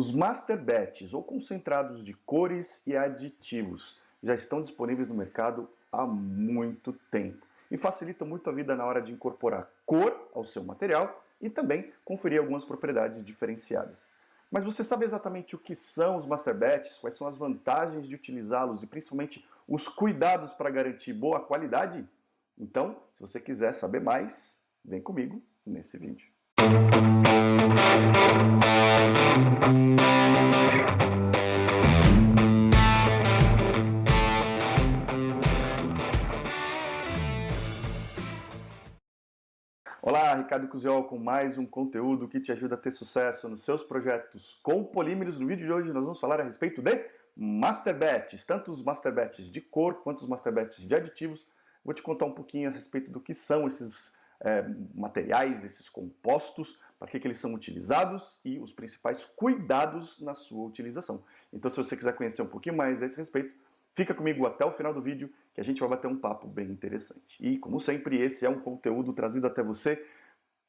Os Master Batches, ou concentrados de cores e aditivos, já estão disponíveis no mercado há muito tempo e facilitam muito a vida na hora de incorporar cor ao seu material e também conferir algumas propriedades diferenciadas. Mas você sabe exatamente o que são os Master Batches, quais são as vantagens de utilizá-los e principalmente os cuidados para garantir boa qualidade? Então, se você quiser saber mais, vem comigo nesse vídeo. Olá, Ricardo Cusiol com mais um conteúdo que te ajuda a ter sucesso nos seus projetos com polímeros. No vídeo de hoje nós vamos falar a respeito de Master Batches, tanto os Master Batches de cor quanto os Master Batches de aditivos. Vou te contar um pouquinho a respeito do que são esses materiais, esses compostos, para que eles são utilizados e os principais cuidados na sua utilização. Então, se você quiser conhecer um pouquinho mais a esse respeito, fica comigo até o final do vídeo que a gente vai bater um papo bem interessante. E, como sempre, esse é um conteúdo trazido até você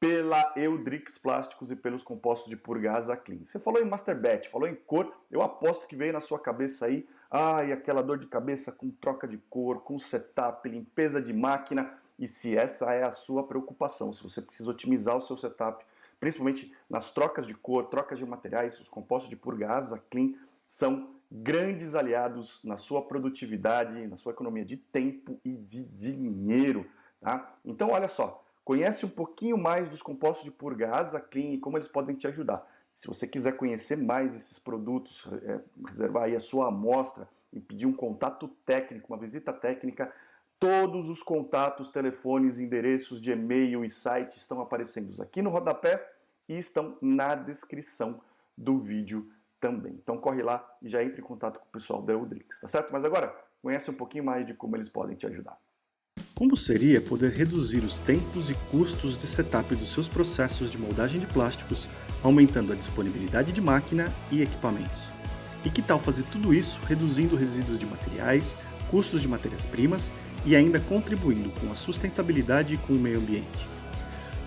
pela Eudrix Plásticos e pelos compostos de purga Clean. Você falou em Master Batch, falou em cor, eu aposto que veio na sua cabeça aí, aquela dor de cabeça com troca de cor, com setup, limpeza de máquina. E se essa é a sua preocupação, se você precisa otimizar o seu setup, principalmente nas trocas de cor, trocas de materiais, os compostos de purga Clean são grandes aliados na sua produtividade, na sua economia de tempo e de dinheiro. Tá? Então, olha só, conhece um pouquinho mais dos compostos de purga Clean e como eles podem te ajudar. Se você quiser conhecer mais esses produtos, reservar aí a sua amostra e pedir um contato técnico, uma visita técnica, todos os contatos, telefones, endereços de e-mail e site estão aparecendo aqui no rodapé e estão na descrição do vídeo também. Então corre lá e já entre em contato com o pessoal da Eudrix, tá certo? Mas agora, conhece um pouquinho mais de como eles podem te ajudar. Como seria poder reduzir os tempos e custos de setup dos seus processos de moldagem de plásticos, aumentando a disponibilidade de máquina e equipamentos? E que tal fazer tudo isso reduzindo resíduos de materiais, custos de matérias-primas e ainda contribuindo com a sustentabilidade e com o meio ambiente?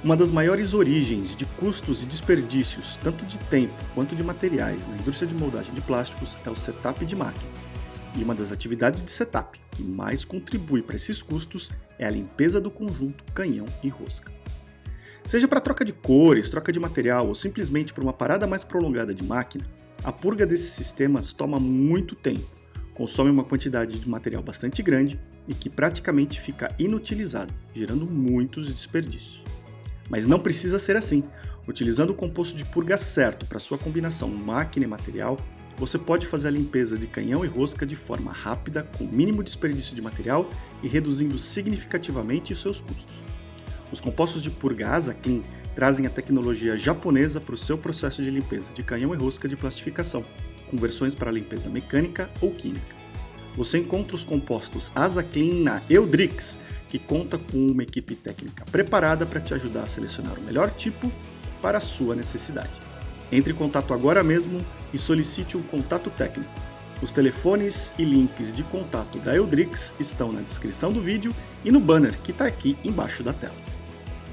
Uma das maiores origens de custos e desperdícios, tanto de tempo quanto de materiais, na indústria de moldagem de plásticos é o setup de máquinas. E uma das atividades de setup que mais contribui para esses custos é a limpeza do conjunto canhão e rosca. Seja para troca de cores, troca de material ou simplesmente por uma parada mais prolongada de máquina, a purga desses sistemas toma muito tempo, consome uma quantidade de material bastante grande e que praticamente fica inutilizado, gerando muitos desperdícios. Mas não precisa ser assim. Utilizando o composto de purga certo para sua combinação máquina e material, você pode fazer a limpeza de canhão e rosca de forma rápida, com mínimo desperdício de material e reduzindo significativamente os seus custos. Os compostos de purga Clean trazem a tecnologia japonesa para o seu processo de limpeza de canhão e rosca de plastificação, com versões para limpeza mecânica ou química. Você encontra os compostos Clean na Eudrix, que conta com uma equipe técnica preparada para te ajudar a selecionar o melhor tipo para a sua necessidade. Entre em contato agora mesmo e solicite um contato técnico. Os telefones e links de contato da Eudrix estão na descrição do vídeo e no banner que está aqui embaixo da tela.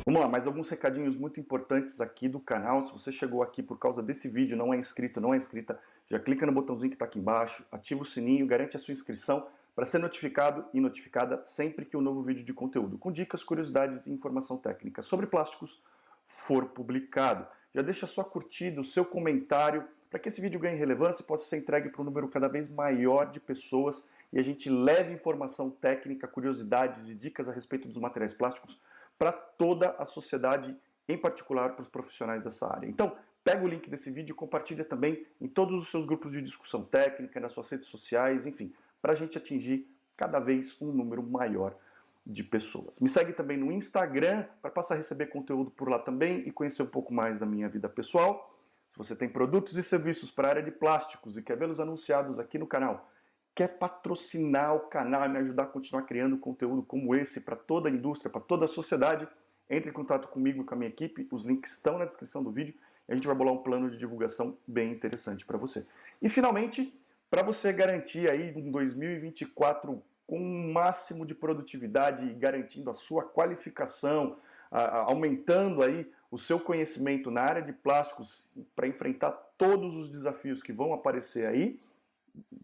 Vamos lá, mais alguns recadinhos muito importantes aqui do canal. Se você chegou aqui por causa desse vídeo, não é inscrito, não é inscrita, já clica no botãozinho que está aqui embaixo, ativa o sininho, garante a sua inscrição para ser notificado e notificada sempre que um novo vídeo de conteúdo com dicas, curiosidades e informação técnica sobre plásticos for publicado. Já deixa a sua curtida, o seu comentário, para que esse vídeo ganhe relevância e possa ser entregue para um número cada vez maior de pessoas e a gente leve informação técnica, curiosidades e dicas a respeito dos materiais plásticos para toda a sociedade, em particular para os profissionais dessa área. Então, pega o link desse vídeo e compartilha também em todos os seus grupos de discussão técnica, nas suas redes sociais, enfim, para a gente atingir cada vez um número maior de pessoas. Me segue também no Instagram para passar a receber conteúdo por lá também e conhecer um pouco mais da minha vida pessoal. Se você tem produtos e serviços para a área de plásticos e quer vê-los anunciados aqui no canal, quer patrocinar o canal e me ajudar a continuar criando conteúdo como esse para toda a indústria, para toda a sociedade, entre em contato comigo e com a minha equipe. Os links estão na descrição do vídeo e a gente vai bolar um plano de divulgação bem interessante para você. E finalmente, para você garantir aí um 2024 com um máximo de produtividade e garantindo a sua qualificação, aumentando aí o seu conhecimento na área de plásticos para enfrentar todos os desafios que vão aparecer aí,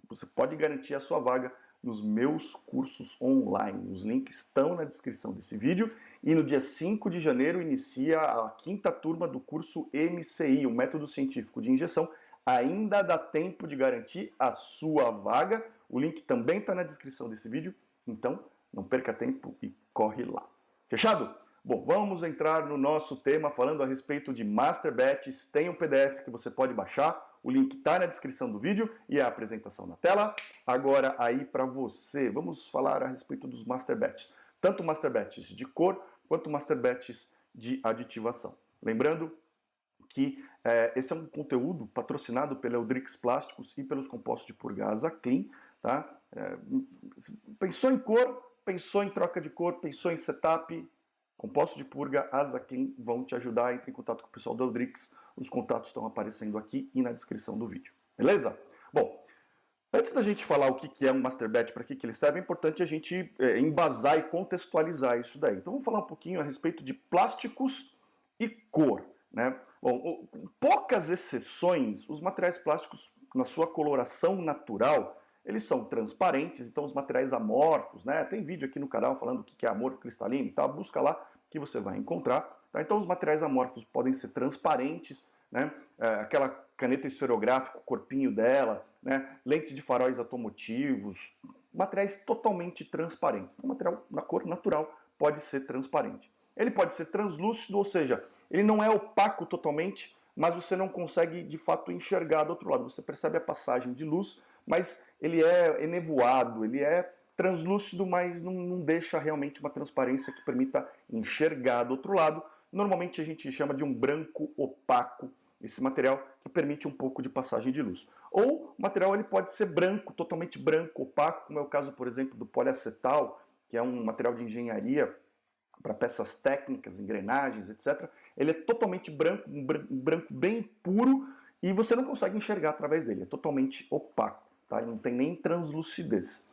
você pode garantir a sua vaga nos meus cursos online. Os links estão na descrição desse vídeo e no dia 5 de janeiro inicia a 5ª turma do curso MCI, o Método Científico de Injeção. Ainda dá tempo de garantir a sua vaga. O link também está na descrição desse vídeo, então não perca tempo e corre lá. Fechado? Bom, vamos entrar no nosso tema falando a respeito de Master Batches. Tem um PDF que você pode baixar, o link está na descrição do vídeo e a apresentação na tela. Agora aí para você, vamos falar a respeito dos Master Batches. Tanto Master Batches de cor quanto Master Batches de aditivação. Lembrando que esse é um conteúdo patrocinado pela Eudrix Plásticos e pelos compostos de purga Azaclean. Tá? Pensou em cor, pensou em troca de cor, pensou em setup, compostos de purga Azaclean vão te ajudar. Entre em contato com o pessoal da Eudrix, os contatos estão aparecendo aqui e na descrição do vídeo. Beleza? Bom, antes da gente falar o que é um Master Batch, para que ele serve, é importante a gente embasar e contextualizar isso daí. Então vamos falar um pouquinho a respeito de plásticos e cor. Né? Bom, com poucas exceções, os materiais plásticos, na sua coloração natural, eles são transparentes, então os materiais amorfos, né? Tem vídeo aqui no canal falando o que é amorfo cristalino, tá? Busca lá que você vai encontrar. Tá? Então os materiais amorfos podem ser transparentes, né? Aquela caneta esferográfica, o corpinho dela, né? Lentes de faróis automotivos, materiais totalmente transparentes. O material na cor natural pode ser transparente. Ele pode ser translúcido, ou seja, ele não é opaco totalmente, mas você não consegue de fato enxergar do outro lado. Você percebe a passagem de luz, mas ele é enevoado, ele é translúcido, mas não deixa realmente uma transparência que permita enxergar do outro lado. Normalmente a gente chama de um branco opaco, esse material que permite um pouco de passagem de luz. Ou o material ele pode ser branco, totalmente branco, opaco, como é o caso, por exemplo, do poliacetal, que é um material de engenharia para peças técnicas, engrenagens, etc. Ele é totalmente branco, um branco bem puro, e você não consegue enxergar através dele, é totalmente opaco. Tá? Ele não tem nem translucidez.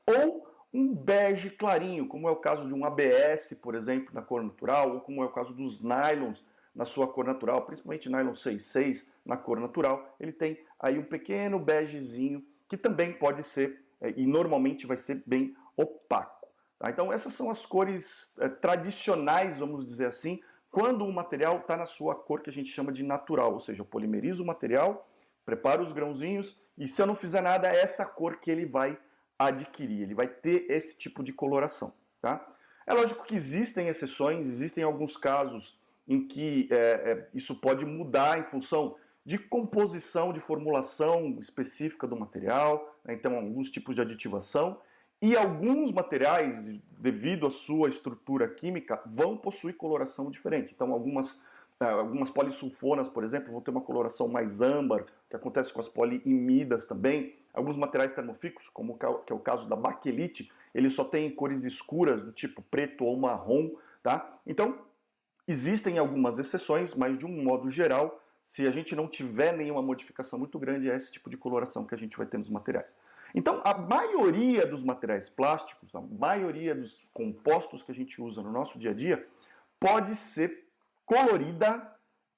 Ou um bege clarinho, como é o caso de um ABS, por exemplo, na cor natural, ou como é o caso dos nylons na sua cor natural, principalmente nylon 66 na cor natural, ele tem aí um pequeno begezinho que também pode ser, e normalmente vai ser bem opaco. Tá? Então essas são as cores tradicionais, vamos dizer assim, quando o material está na sua cor que a gente chama de natural, ou seja, eu polimerizo o material, preparo os grãozinhos, e se eu não fizer nada, é essa cor que ele vai adquirir, ele vai ter esse tipo de coloração. Tá? É lógico que existem exceções, existem alguns casos em que isso pode mudar em função de composição, de formulação específica do material, né? Então alguns tipos de aditivação, e alguns materiais, devido à sua estrutura química, vão possuir coloração diferente. Então algumas polissulfonas, por exemplo, vão ter uma coloração mais âmbar, que acontece com as poliimidas também. Alguns materiais termofílicos, como que é o caso da baquelite, eles só têm cores escuras, do tipo preto ou marrom. Tá? Então, existem algumas exceções, mas de um modo geral, se a gente não tiver nenhuma modificação muito grande, é esse tipo de coloração que a gente vai ter nos materiais. Então, a maioria dos materiais plásticos, a maioria dos compostos que a gente usa no nosso dia a dia, pode ser colorida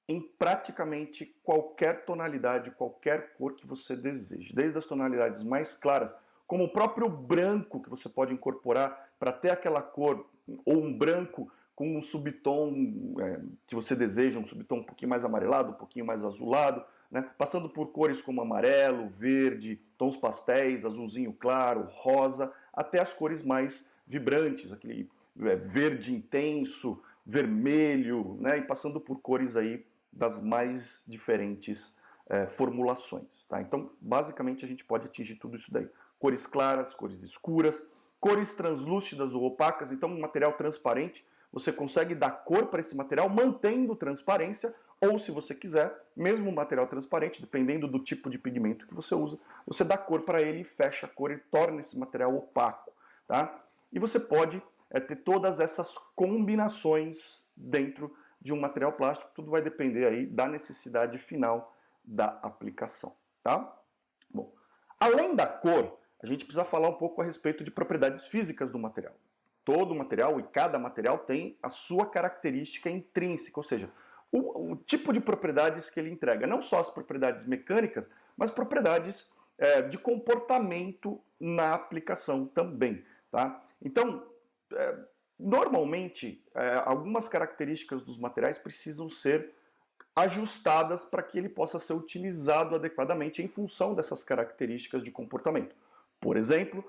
em praticamente qualquer tonalidade, qualquer cor que você deseje. Desde as tonalidades mais claras, como o próprio branco que você pode incorporar para ter aquela cor, ou um branco com um subtom que você deseja, um subtom um pouquinho mais amarelado, um pouquinho mais azulado, né? Passando por cores como amarelo, verde, tons pastéis, azulzinho claro, rosa, até as cores mais vibrantes, aquele verde intenso, vermelho, né? E passando por cores aí das mais diferentes formulações. Tá? Então, basicamente, a gente pode atingir tudo isso daí. Cores claras, cores escuras, cores translúcidas ou opacas. Então, um material transparente, você consegue dar cor para esse material mantendo transparência, ou se você quiser, mesmo um material transparente, dependendo do tipo de pigmento que você usa, você dá cor para ele e fecha a cor e torna esse material opaco. Tá? E você pode ter todas essas combinações dentro de um material plástico, tudo vai depender aí da necessidade final da aplicação. Tá? Bom, além da cor, a gente precisa falar um pouco a respeito de propriedades físicas do material. Todo material e cada material tem a sua característica intrínseca, ou seja, o tipo de propriedades que ele entrega. Não só as propriedades mecânicas, mas propriedades de comportamento na aplicação também. Tá? Então, normalmente, algumas características dos materiais precisam ser ajustadas para que ele possa ser utilizado adequadamente em função dessas características de comportamento. Por exemplo,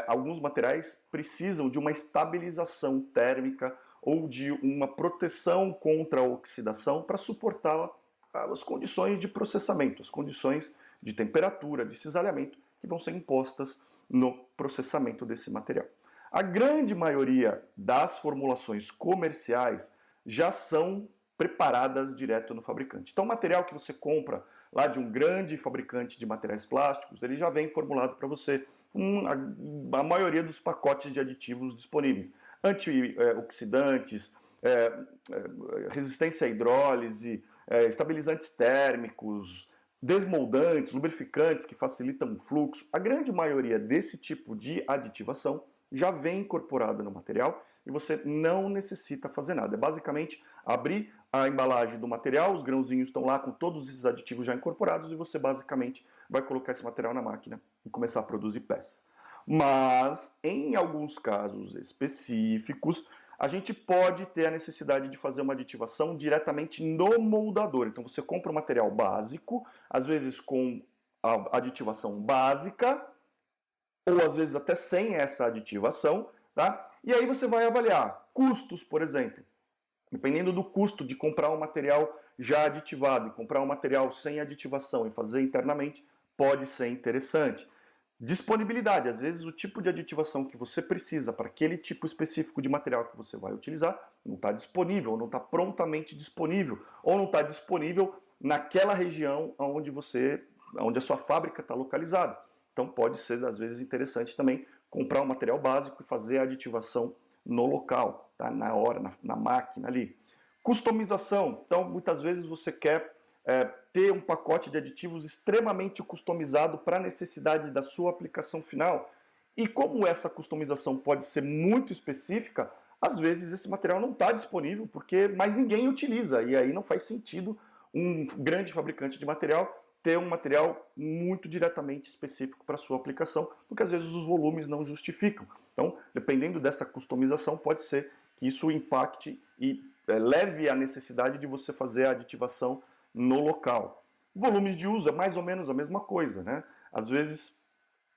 alguns materiais precisam de uma estabilização térmica ou de uma proteção contra a oxidação para suportar as condições de processamento, as condições de temperatura, de cisalhamento que vão ser impostas no processamento desse material. A grande maioria das formulações comerciais já são preparadas direto no fabricante. Então, o material que você compra lá de um grande fabricante de materiais plásticos, ele já vem formulado para você a maioria dos pacotes de aditivos disponíveis. Antioxidantes, resistência à hidrólise, estabilizantes térmicos, desmoldantes, lubrificantes que facilitam o fluxo. A grande maioria desse tipo de aditivação já vem incorporada no material e você não necessita fazer nada. É basicamente abrir a embalagem do material, os grãozinhos estão lá com todos esses aditivos já incorporados e você basicamente vai colocar esse material na máquina e começar a produzir peças. Mas, em alguns casos específicos, a gente pode ter a necessidade de fazer uma aditivação diretamente no moldador. Então você compra um material básico, às vezes com a aditivação básica, ou às vezes até sem essa aditivação, tá? E aí você vai avaliar custos, por exemplo. Dependendo do custo de comprar um material já aditivado e comprar um material sem aditivação e fazer internamente, pode ser interessante. Disponibilidade, às vezes o tipo de aditivação que você precisa para aquele tipo específico de material que você vai utilizar não está disponível, não está prontamente disponível, ou não está disponível naquela região onde a sua fábrica está localizada. Então pode ser, às vezes, interessante também comprar um material básico e fazer a aditivação no local, tá? Na hora, na máquina ali. Customização, então muitas vezes você quer ter um pacote de aditivos extremamente customizado para a necessidade da sua aplicação final. E como essa customização pode ser muito específica, às vezes esse material não está disponível porque mais ninguém utiliza, e aí não faz sentido um grande fabricante de material ter um material muito diretamente específico para a sua aplicação, porque às vezes os volumes não justificam. Então, dependendo dessa customização, pode ser que isso impacte e leve à necessidade de você fazer a aditivação no local. Volumes de uso é mais ou menos a mesma coisa, né? Às vezes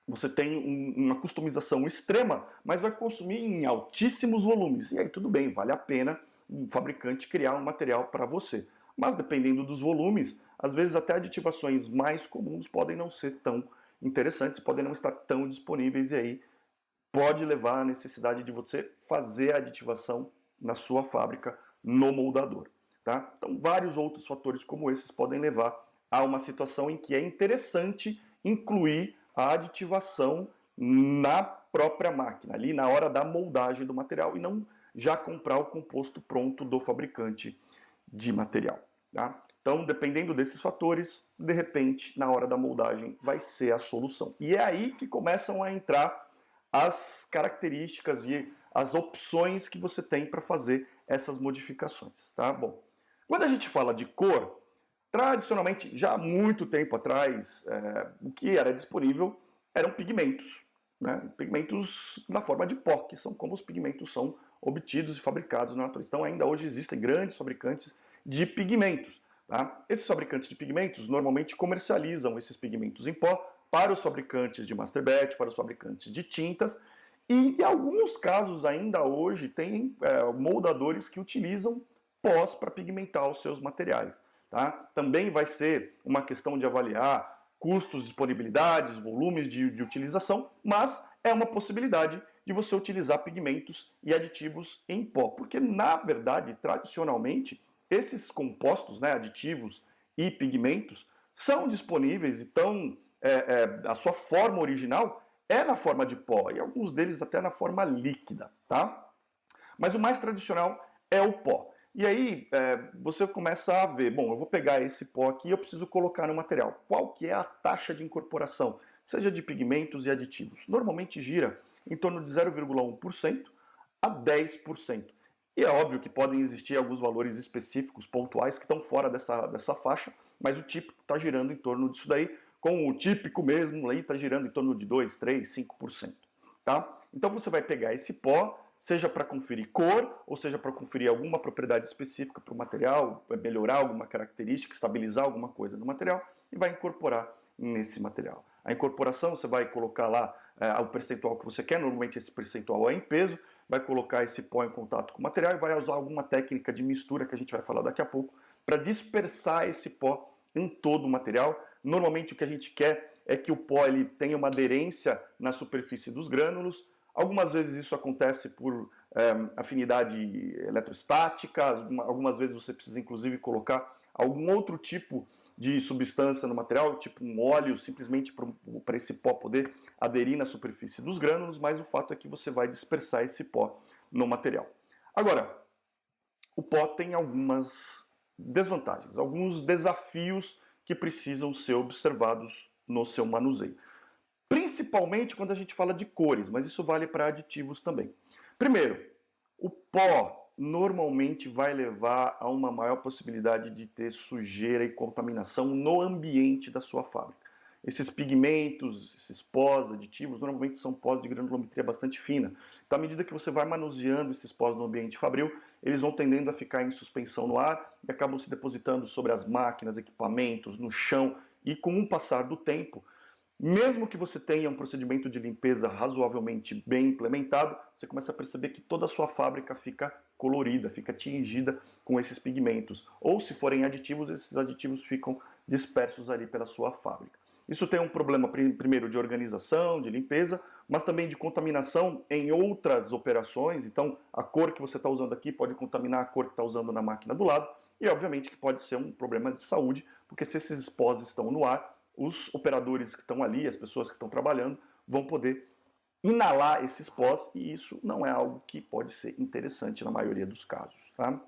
você tem uma customização extrema, mas vai consumir em altíssimos volumes. E aí tudo bem, vale a pena o fabricante criar um material para você. Mas dependendo dos volumes, às vezes até aditivações mais comuns podem não ser tão interessantes, podem não estar tão disponíveis e aí pode levar à necessidade de você fazer a aditivação na sua fábrica, no moldador. Tá? Então, vários outros fatores como esses podem levar a uma situação em que é interessante incluir a aditivação na própria máquina, ali na hora da moldagem do material, e não já comprar o composto pronto do fabricante de material. Tá? Então, dependendo desses fatores, de repente, na hora da moldagem, vai ser a solução. E é aí que começam a entrar as características e as opções que você tem para fazer essas modificações. Tá? Bom, quando a gente fala de cor, tradicionalmente, já há muito tempo atrás, o que era disponível eram pigmentos. Né? Pigmentos na forma de pó, que são como os pigmentos são obtidos e fabricados na natureza. Então, ainda hoje existem grandes fabricantes de pigmentos. Tá? Esses fabricantes de pigmentos normalmente comercializam esses pigmentos em pó para os fabricantes de master batch, para os fabricantes de tintas, e em alguns casos ainda hoje tem moldadores que utilizam pós para pigmentar os seus materiais. Tá? Também vai ser uma questão de avaliar custos, disponibilidades, volumes de utilização, mas é uma possibilidade de você utilizar pigmentos e aditivos em pó, porque na verdade, tradicionalmente, esses compostos, né, aditivos e pigmentos, são disponíveis e estão, a sua forma original é na forma de pó, e alguns deles até na forma líquida, tá? Mas o mais tradicional é o pó. E aí você começa a ver, bom, eu vou pegar esse pó aqui e eu preciso colocar no material. Qual que é a taxa de incorporação, seja de pigmentos e aditivos? Normalmente gira em torno de 0,1% a 10%. E é óbvio que podem existir alguns valores específicos, pontuais, que estão fora dessa faixa, mas o típico está girando em torno disso daí, com o típico mesmo aí está girando em torno de 2, 3, 5%. Tá? Então você vai pegar esse pó, seja para conferir cor, ou seja para conferir alguma propriedade específica para o material, melhorar alguma característica, estabilizar alguma coisa no material, e vai incorporar nesse material. A incorporação, você vai colocar lá o percentual que você quer, normalmente esse percentual é em peso, vai colocar esse pó em contato com o material e vai usar alguma técnica de mistura, que a gente vai falar daqui a pouco, para dispersar esse pó em todo o material. Normalmente o que a gente quer é que o pó ele tenha uma aderência na superfície dos grânulos. Algumas vezes isso acontece por afinidade eletrostática, algumas vezes você precisa inclusive colocar algum outro tipo de substância no material, tipo um óleo, simplesmente para esse pó poder aderir na superfície dos grânulos, mas o fato é que você vai dispersar esse pó no material. Agora, o pó tem algumas desvantagens, alguns desafios que precisam ser observados no seu manuseio. Principalmente quando a gente fala de cores, mas isso vale para aditivos também. Primeiro, o pó normalmente vai levar a uma maior possibilidade de ter sujeira e contaminação no ambiente da sua fábrica. Esses pigmentos, esses pós aditivos, normalmente são pós de granulometria bastante fina. Então, à medida que você vai manuseando esses pós no ambiente fabril, eles vão tendendo a ficar em suspensão no ar e acabam se depositando sobre as máquinas, equipamentos, no chão, e com o passar do tempo, mesmo que você tenha um procedimento de limpeza razoavelmente bem implementado, você começa a perceber que toda a sua fábrica fica colorida, fica tingida com esses pigmentos. Ou se forem aditivos, esses aditivos ficam dispersos ali pela sua fábrica. Isso tem um problema, primeiro, de organização, de limpeza, mas também de contaminação em outras operações. Então, a cor que você está usando aqui pode contaminar a cor que está usando na máquina do lado. E, obviamente, que pode ser um problema de saúde, porque se esses pós estão no ar, os operadores que estão ali, as pessoas que estão trabalhando, vão poder inalar esses pós, e isso não é algo que pode ser interessante na maioria dos casos. Tá?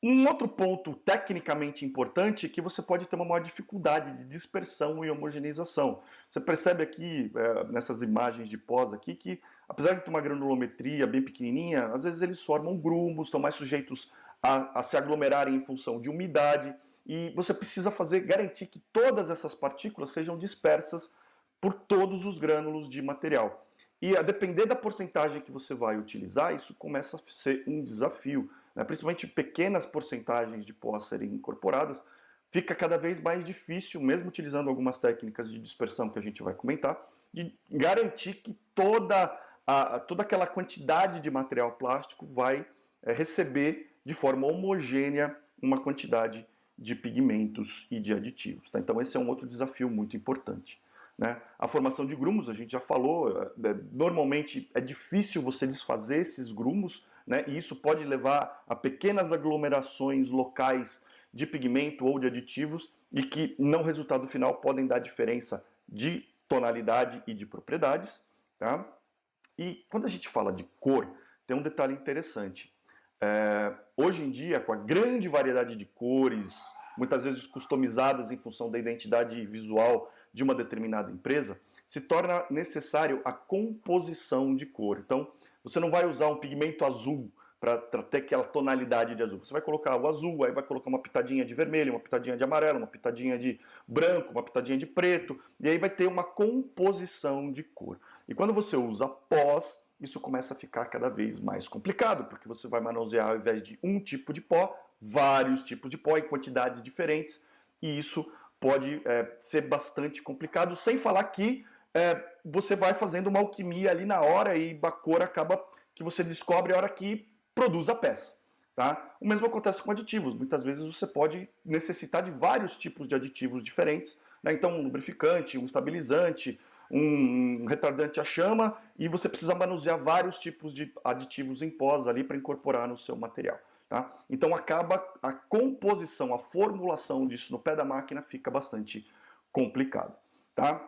Um outro ponto tecnicamente importante é que você pode ter uma maior dificuldade de dispersão e homogeneização. Você percebe aqui, nessas imagens de pós aqui, que apesar de ter uma granulometria bem pequenininha, às vezes eles formam grumos, estão mais sujeitos a se aglomerarem em função de umidade, e você precisa garantir que todas essas partículas sejam dispersas por todos os grânulos de material. E a depender da porcentagem que você vai utilizar, isso começa a ser um desafio, né? Principalmente pequenas porcentagens de pó a serem incorporadas, fica cada vez mais difícil, mesmo utilizando algumas técnicas de dispersão que a gente vai comentar, de garantir que toda aquela quantidade de material plástico vai receber de forma homogênea uma quantidade de pigmentos e de aditivos. Tá? Então esse é um outro desafio muito importante. Né? A formação de grumos, a gente já falou, normalmente é difícil você desfazer esses grumos, né? E isso pode levar a pequenas aglomerações locais de pigmento ou de aditivos e que, no resultado final, podem dar diferença de tonalidade e de propriedades. Tá? E quando a gente fala de cor, tem um detalhe interessante. Hoje em dia, com a grande variedade de cores, muitas vezes customizadas em função da identidade visual de uma determinada empresa, se torna necessário a composição de cor. Então, você não vai usar um pigmento azul para ter aquela tonalidade de azul. Você vai colocar o azul, aí vai colocar uma pitadinha de vermelho, uma pitadinha de amarelo, uma pitadinha de branco, uma pitadinha de preto, e aí vai ter uma composição de cor. E quando você usa pós, isso começa a ficar cada vez mais complicado, porque você vai manusear, ao invés de um tipo de pó, vários tipos de pó em quantidades diferentes, e isso pode ser bastante complicado, sem falar que você vai fazendo uma alquimia ali na hora e a cor acaba que você descobre a hora que produz a peça. Tá? O mesmo acontece com aditivos. Muitas vezes você pode necessitar de vários tipos de aditivos diferentes, né? Então um lubrificante, um estabilizante, um retardante à chama, e você precisa manusear vários tipos de aditivos em pós ali para incorporar no seu material. Tá? Então acaba a composição, a formulação disso no pé da máquina fica bastante complicado. Tá?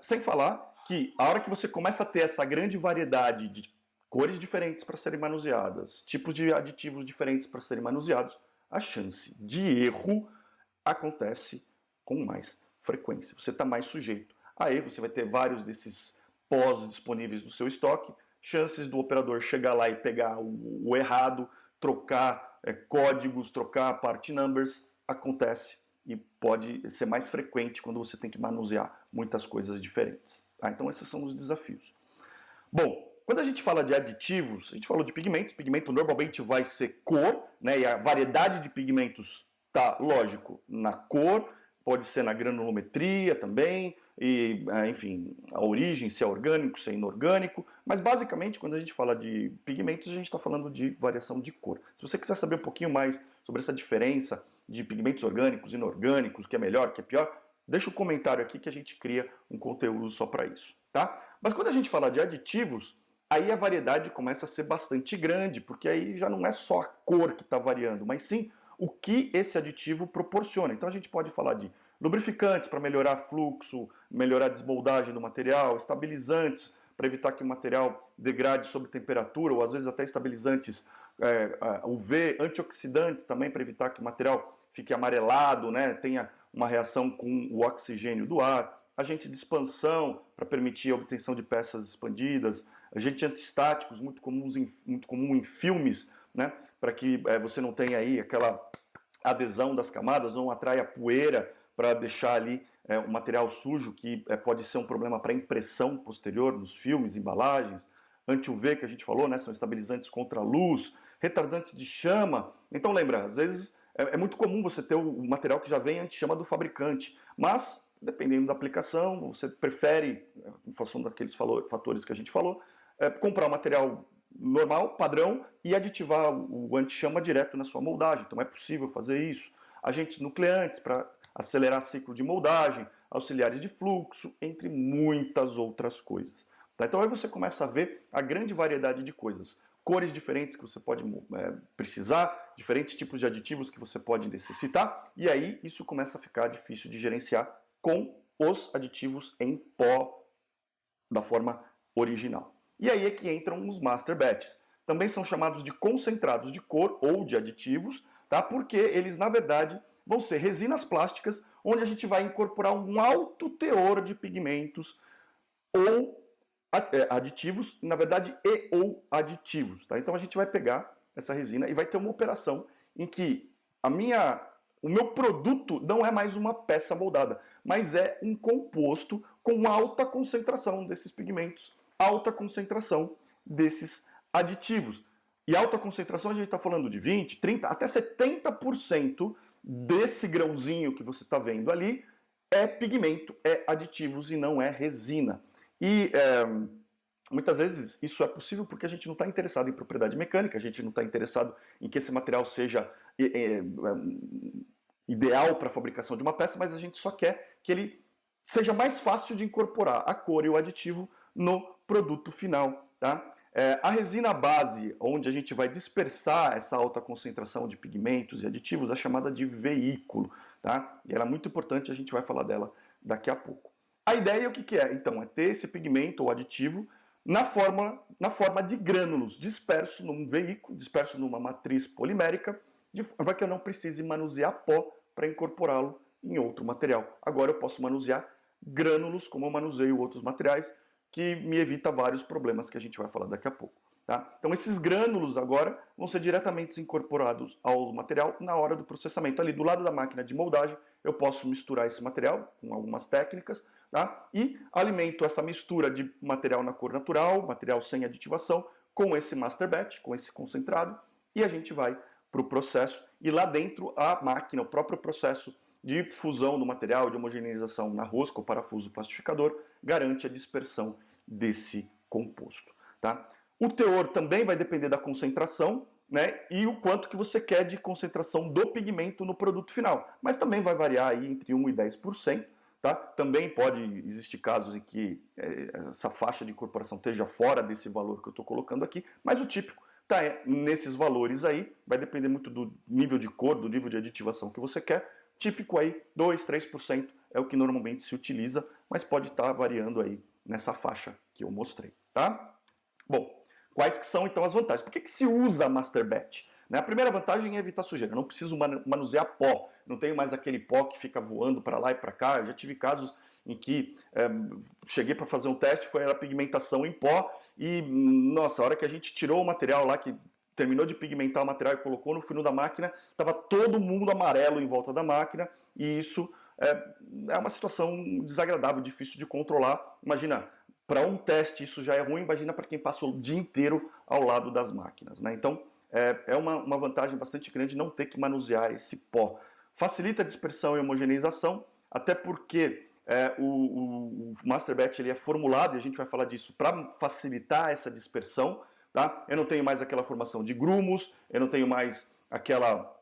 Sem falar que a hora que você começa a ter essa grande variedade de cores diferentes para serem manuseadas, tipos de aditivos diferentes para serem manuseados, a chance de erro acontece com mais frequência. Você está mais sujeito a erro, você vai ter vários desses pós disponíveis no seu estoque, chances do operador chegar lá e pegar o errado, trocar códigos, trocar part numbers, acontece e pode ser mais frequente quando você tem que manusear muitas coisas diferentes. Tá? Então esses são os desafios. Bom, quando a gente fala de aditivos, a gente falou de pigmentos, pigmento normalmente vai ser cor, né? E a variedade de pigmentos tá, lógico, na cor, pode ser na granulometria também, e, enfim, a origem, se é orgânico, se é inorgânico, mas basicamente quando a gente fala de pigmentos, a gente está falando de variação de cor. Se você quiser saber um pouquinho mais sobre essa diferença de pigmentos orgânicos, inorgânicos, o que é melhor, o que é pior, deixa um comentário aqui que a gente cria um conteúdo só para isso, tá? Mas quando a gente fala de aditivos, aí a variedade começa a ser bastante grande, porque aí já não é só a cor que está variando, mas sim o que esse aditivo proporciona. Então a gente pode falar de lubrificantes para melhorar fluxo, melhorar a desmoldagem do material, estabilizantes para evitar que o material degrade sob temperatura, ou às vezes até estabilizantes UV, antioxidantes também para evitar que o material fique amarelado, né, tenha uma reação com o oxigênio do ar, agente de expansão para permitir a obtenção de peças expandidas, agentes antistáticos, muito comum em filmes, né, para que você não tenha aí aquela adesão das camadas, não atraia poeira para deixar ali um material sujo, que pode ser um problema para impressão posterior nos filmes, embalagens, anti-UV que a gente falou, né, são estabilizantes contra a luz, retardantes de chama. Então lembra, às vezes é muito comum você ter o material que já vem anti-chama do fabricante, mas dependendo da aplicação, você prefere, em função daqueles fatores que a gente falou, comprar o material normal, padrão, e aditivar o anti-chama direto na sua moldagem. Então é possível fazer isso. Agentes nucleantes para acelerar ciclo de moldagem, auxiliares de fluxo, entre muitas outras coisas. Tá? Então aí você começa a ver a grande variedade de coisas. Cores diferentes que você pode precisar, diferentes tipos de aditivos que você pode necessitar, e aí isso começa a ficar difícil de gerenciar com os aditivos em pó da forma original. E aí é que entram os master batches. Também são chamados de concentrados de cor ou de aditivos, tá? Porque eles, na verdade, vão ser resinas plásticas onde a gente vai incorporar um alto teor de pigmentos ou aditivos, na verdade, ou aditivos. Tá? Então a gente vai pegar essa resina e vai ter uma operação em que o meu produto não é mais uma peça moldada, mas é um composto com alta concentração desses pigmentos, alta concentração desses aditivos. E alta concentração a gente está falando de 20, 30, até 70% desse grãozinho que você está vendo ali é pigmento, é aditivos e não é resina. E muitas vezes isso é possível porque a gente não está interessado em propriedade mecânica, a gente não está interessado em que esse material seja ideal para a fabricação de uma peça, mas a gente só quer que ele seja mais fácil de incorporar a cor e o aditivo no produto final. Tá? A resina base, onde a gente vai dispersar essa alta concentração de pigmentos e aditivos, é chamada de veículo. Tá? E ela é muito importante, a gente vai falar dela daqui a pouco. A ideia o que é? Então, é ter esse pigmento ou aditivo na forma de grânulos, disperso num veículo, disperso numa matriz polimérica, de forma que eu não precise manusear pó para incorporá-lo em outro material. Agora eu posso manusear grânulos, como eu manuseio outros materiais, que me evita vários problemas que a gente vai falar daqui a pouco. Tá? Então esses grânulos agora vão ser diretamente incorporados ao material na hora do processamento. Ali do lado da máquina de moldagem eu posso misturar esse material com algumas técnicas, tá? E alimento essa mistura de material na cor natural, material sem aditivação, com esse master batch, com esse concentrado, e a gente vai para o processo. E lá dentro a máquina, o próprio processo de fusão do material, de homogeneização na rosca ou parafuso plastificador, garante a dispersão desse composto. Tá? O teor também vai depender da concentração, né, e o quanto que você quer de concentração do pigmento no produto final. Mas também vai variar aí entre 1 e 10%. Tá? Também pode existir casos em que essa faixa de incorporação esteja fora desse valor que eu estou colocando aqui, mas o típico está nesses valores aí, vai depender muito do nível de cor, do nível de aditivação que você quer. Típico aí, 2, 3% é o que normalmente se utiliza, mas pode estar variando aí nessa faixa que eu mostrei. Tá? Bom, quais que são então as vantagens? Por que se usa Master Batch? A primeira vantagem é evitar sujeira. Eu não preciso manusear pó. Não tenho mais aquele pó que fica voando para lá e para cá. Eu já tive casos em que cheguei para fazer um teste, foi a pigmentação em pó, e nossa, a hora que a gente tirou o material lá, que terminou de pigmentar o material e colocou no funil da máquina, estava todo mundo amarelo em volta da máquina, e isso é uma situação desagradável, difícil de controlar. Imagina, para um teste isso já é ruim, imagina para quem passa o dia inteiro ao lado das máquinas, né? Então, é uma vantagem bastante grande não ter que manusear esse pó. Facilita a dispersão e homogeneização, até porque o Master Batch ele é formulado, e a gente vai falar disso, para facilitar essa dispersão. Tá? Eu não tenho mais aquela formação de grumos, eu não tenho mais aquela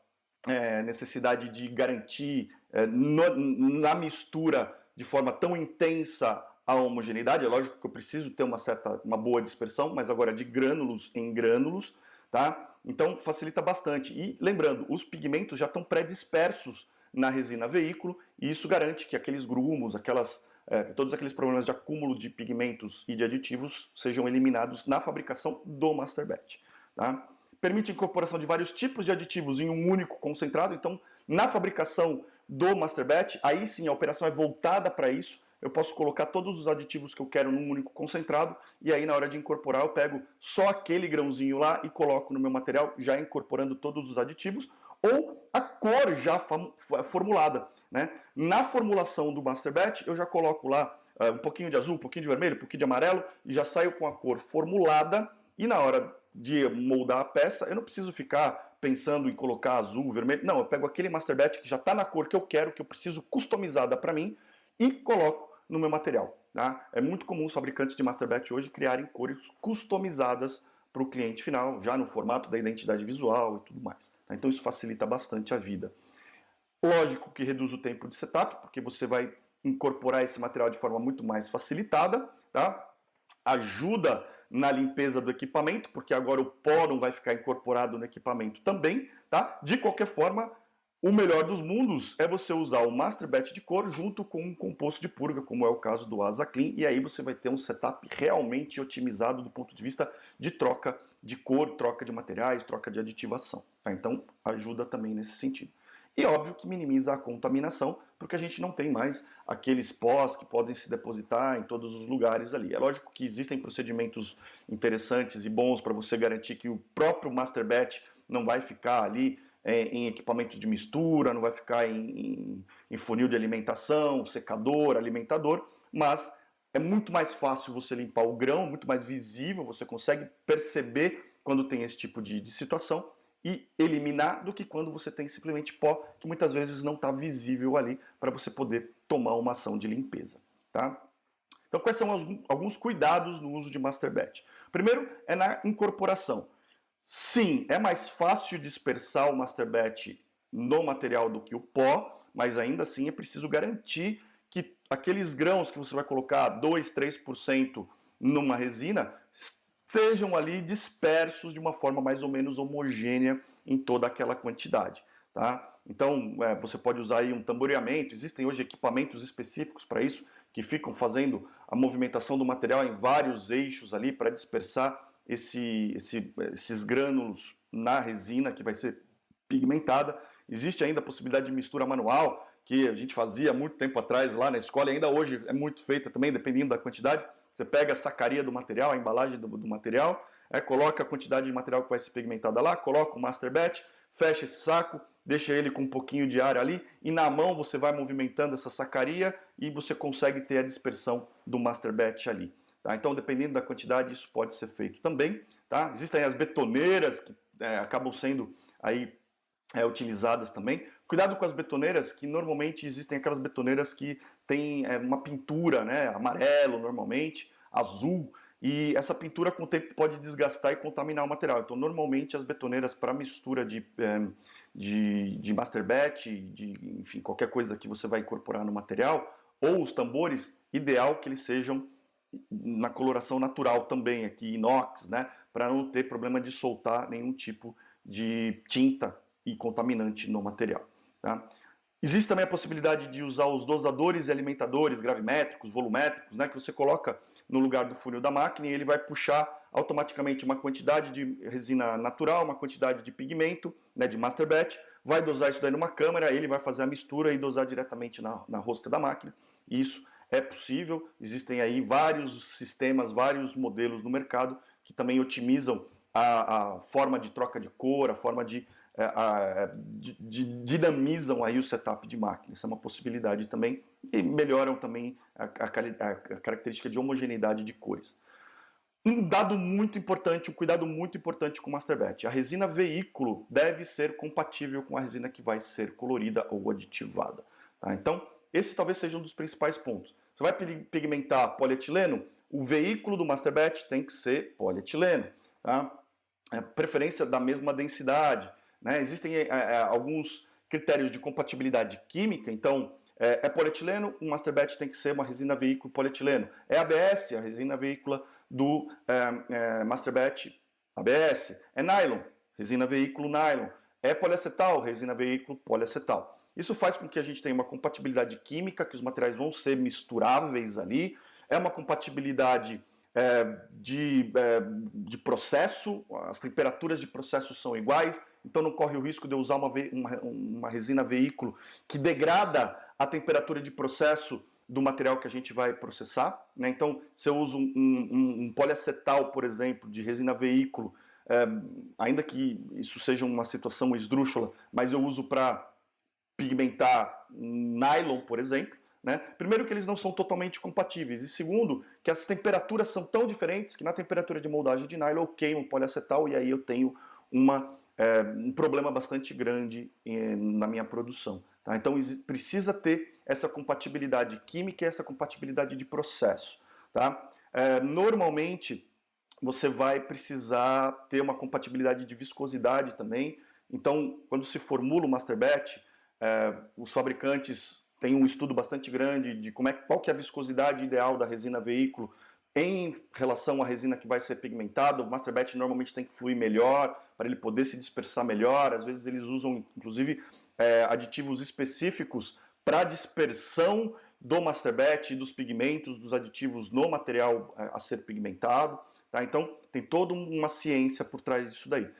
necessidade de garantir na mistura de forma tão intensa a homogeneidade. É lógico que eu preciso ter uma boa dispersão, mas agora de grânulos em grânulos, tá? Então facilita bastante. E lembrando, os pigmentos já estão pré-dispersos na resina veículo, e isso garante que aqueles grumos, todos aqueles problemas de acúmulo de pigmentos e de aditivos sejam eliminados na fabricação do Master Batch. Tá? Permite a incorporação de vários tipos de aditivos em um único concentrado, então na fabricação do Master Batch, aí sim a operação é voltada para isso. Eu posso colocar todos os aditivos que eu quero num único concentrado, e aí na hora de incorporar eu pego só aquele grãozinho lá e coloco no meu material, já incorporando todos os aditivos, ou a cor já formulada. Né? Na formulação do Master Batch, eu já coloco lá um pouquinho de azul, um pouquinho de vermelho, um pouquinho de amarelo, e já saio com a cor formulada, e na hora de moldar a peça, eu não preciso ficar pensando em colocar azul, vermelho, não, eu pego aquele Master Batch que já está na cor que eu quero, que eu preciso customizada para mim, e coloco no meu material. Tá? É muito comum os fabricantes de Master Batch hoje criarem cores customizadas para o cliente final, já no formato da identidade visual e tudo mais. Tá? Então isso facilita bastante a vida. Lógico que reduz o tempo de setup, porque você vai incorporar esse material de forma muito mais facilitada, tá? Ajuda na limpeza do equipamento, porque agora o pó não vai ficar incorporado no equipamento também, tá? De qualquer forma, o melhor dos mundos é você usar o Master Batch de cor junto com um composto de purga, como é o caso do Asa Clean, e aí você vai ter um setup realmente otimizado do ponto de vista de troca de cor, troca de materiais, troca de aditivação, tá? Então ajuda também nesse sentido. E óbvio que minimiza a contaminação, porque a gente não tem mais aqueles pós que podem se depositar em todos os lugares ali. É lógico que existem procedimentos interessantes e bons para você garantir que o próprio Master Batch não vai ficar ali em equipamentos de mistura, não vai ficar em funil de alimentação, secador, alimentador, mas é muito mais fácil você limpar o grão, muito mais visível, você consegue perceber quando tem esse tipo de situação, e eliminar, do que quando você tem simplesmente pó, que muitas vezes não está visível ali para você poder tomar uma ação de limpeza. Tá? Então quais são alguns cuidados no uso de Master Batch? Primeiro é na incorporação. Sim, é mais fácil dispersar o Master Batch no material do que o pó, mas ainda assim é preciso garantir que aqueles grãos que você vai colocar 2, 3% numa resina sejam ali dispersos de uma forma mais ou menos homogênea em toda aquela quantidade. Tá? Então você pode usar aí um tamboreamento, existem hoje equipamentos específicos para isso, que ficam fazendo a movimentação do material em vários eixos ali para dispersar esses grânulos na resina que vai ser pigmentada. Existe ainda a possibilidade de mistura manual, que a gente fazia muito tempo atrás lá na escola, e ainda hoje é muito feita também, dependendo da quantidade. Você pega a sacaria do material, a embalagem do material, coloca a quantidade de material que vai ser pigmentada lá, coloca o Master Batch, fecha esse saco, deixa ele com um pouquinho de ar ali, e na mão você vai movimentando essa sacaria e você consegue ter a dispersão do Master Batch ali. Tá? Então, dependendo da quantidade, isso pode ser feito também. Tá? Existem as betoneiras que acabam sendo aí, utilizadas também. Cuidado com as betoneiras, que normalmente existem aquelas betoneiras que tem uma pintura, né, amarelo normalmente, azul, e essa pintura com o tempo pode desgastar e contaminar o material. Então normalmente as betoneiras para mistura de Master Batch, enfim, qualquer coisa que você vai incorporar no material, ou os tambores, ideal que eles sejam na coloração natural também, aqui inox, né, para não ter problema de soltar nenhum tipo de tinta e contaminante no material. Tá? Existe também a possibilidade de usar os dosadores e alimentadores gravimétricos, volumétricos, né, que você coloca no lugar do funil da máquina e ele vai puxar automaticamente uma quantidade de resina natural, uma quantidade de pigmento, né, de Master Batch, vai dosar isso daí numa câmera, ele vai fazer a mistura e dosar diretamente na rosca da máquina. E isso é possível, existem aí vários sistemas, vários modelos no mercado que também otimizam a forma de troca de cor, a forma dinamizam aí o setup de máquina. Isso é uma possibilidade também e melhoram também a característica de homogeneidade de cores. Um dado muito importante, um cuidado muito importante com o Master Batch. A resina veículo deve ser compatível com a resina que vai ser colorida ou aditivada. Tá? Então, esse talvez seja um dos principais pontos. Você vai pigmentar polietileno? O veículo do Master Batch tem que ser polietileno. Tá? Preferência da mesma densidade. Né? Existem alguns critérios de compatibilidade química, então é polietileno, um Master Batch tem que ser uma resina veículo polietileno. É ABS, a resina veícula do Master Batch ABS. É nylon, resina veículo nylon. É poliacetal, resina veículo poliacetal. Isso faz com que a gente tenha uma compatibilidade química, que os materiais vão ser misturáveis ali. É uma compatibilidade de processo, as temperaturas de processo são iguais, então não corre o risco de eu usar uma resina veículo que degrada a temperatura de processo do material que a gente vai processar. Né? Então, se eu uso um poliacetal, por exemplo, de resina veículo, ainda que isso seja uma situação esdrúxula, mas eu uso para pigmentar nylon, por exemplo, né? Primeiro que eles não são totalmente compatíveis e segundo que as temperaturas são tão diferentes que na temperatura de moldagem de nylon eu queimo o poliacetal e aí eu tenho um problema bastante grande na minha produção. Tá? Então precisa ter essa compatibilidade química e essa compatibilidade de processo. Tá? Normalmente você vai precisar ter uma compatibilidade de viscosidade também. Então quando se formula o Master Batch, os fabricantes têm um estudo bastante grande de qual que é a viscosidade ideal da resina veículo em relação à resina que vai ser pigmentada. O Master Batch normalmente tem que fluir melhor, para ele poder se dispersar melhor. Às vezes eles usam, inclusive, aditivos específicos para dispersão do Master Batch e dos pigmentos, dos aditivos no material a ser pigmentado. Tá? Então, tem toda uma ciência por trás disso daí.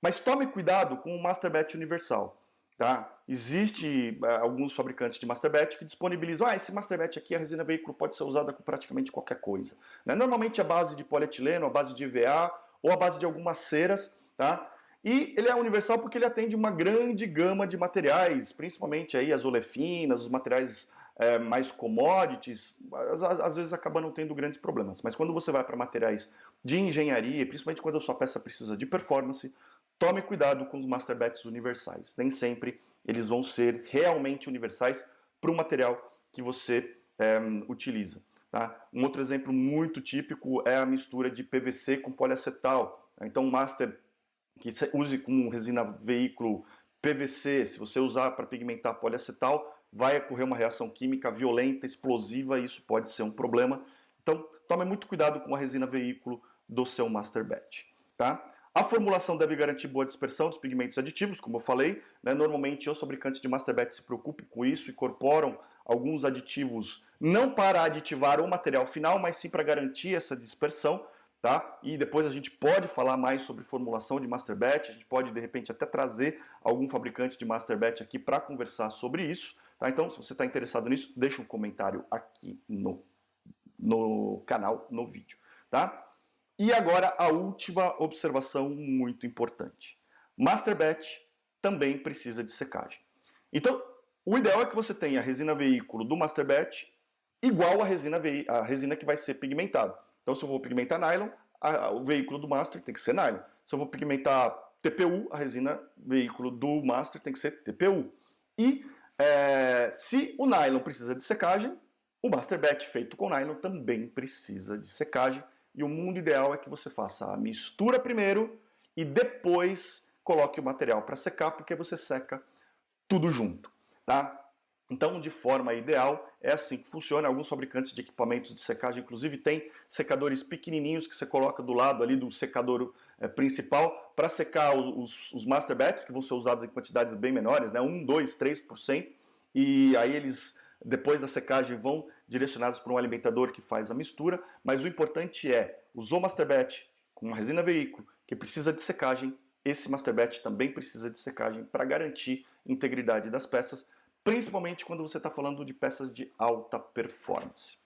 Mas tome cuidado com o Master Batch universal. Tá? Existe alguns fabricantes de Master Batch que disponibilizam, esse Master Batch aqui, a resina veículo pode ser usada com praticamente qualquer coisa. Né? Normalmente a base de polietileno, a base de EVA ou a base de algumas ceras. Tá? E ele é universal porque ele atende uma grande gama de materiais, principalmente aí as olefinas, os materiais mais commodities, às vezes acaba não tendo grandes problemas. Mas quando você vai para materiais de engenharia, principalmente quando a sua peça precisa de performance, tome cuidado com os Master Batches universais. Nem sempre eles vão ser realmente universais para o material que você utiliza. Tá? Um outro exemplo muito típico é a mistura de PVC com poliacetal. Então, um Master que use com resina veículo PVC, se você usar para pigmentar poliacetal, vai ocorrer uma reação química violenta, explosiva, e isso pode ser um problema. Então, tome muito cuidado com a resina veículo do seu Master Batch. Tá? A formulação deve garantir boa dispersão dos pigmentos aditivos, como eu falei. Né? Normalmente, os fabricantes de Master Batch se preocupam com isso, incorporam alguns aditivos não para aditivar o material final, mas sim para garantir essa dispersão. Tá? E depois a gente pode falar mais sobre formulação de Master Batch, a gente pode, de repente, até trazer algum fabricante de Master Batch aqui para conversar sobre isso. Tá? Então, se você está interessado nisso, deixa um comentário aqui no canal, no vídeo. Tá? E agora a última observação muito importante. Master Batch também precisa de secagem. Então, o ideal é que você tenha a resina veículo do Master Batch igual à resina que vai ser pigmentada. Então, se eu vou pigmentar nylon, o veículo do Master tem que ser nylon. Se eu vou pigmentar TPU, a resina veículo do Master tem que ser TPU. E se o nylon precisa de secagem, o Master Batch feito com nylon também precisa de secagem. E o mundo ideal é que você faça a mistura primeiro e depois coloque o material para secar, porque você seca tudo junto, tá? Então, de forma ideal, é assim que funciona. Alguns fabricantes de equipamentos de secagem, inclusive, têm secadores pequenininhos que você coloca do lado ali do secador principal para secar os Master Batches, que vão ser usados em quantidades bem menores, né? 1, 2, 3%. E aí eles, depois da secagem, vão direcionados para um alimentador que faz a mistura. Mas o importante é, usou Master Batch com uma resina veículo que precisa de secagem, esse Master Batch também precisa de secagem para garantir a integridade das peças, principalmente quando você está falando de peças de alta performance.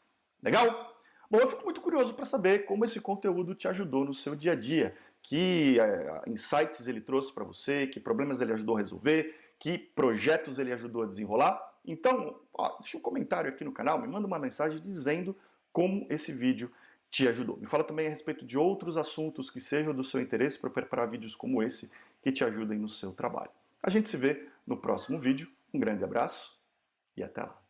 Legal? Bom, eu fico muito curioso para saber como esse conteúdo te ajudou no seu dia a dia, que insights ele trouxe para você, que problemas ele ajudou a resolver, que projetos ele ajudou a desenrolar. Então, deixa um comentário aqui no canal, me manda uma mensagem dizendo como esse vídeo te ajudou. Me fala também a respeito de outros assuntos que sejam do seu interesse para preparar vídeos como esse que te ajudem no seu trabalho. A gente se vê no próximo vídeo. Um grande abraço e até lá.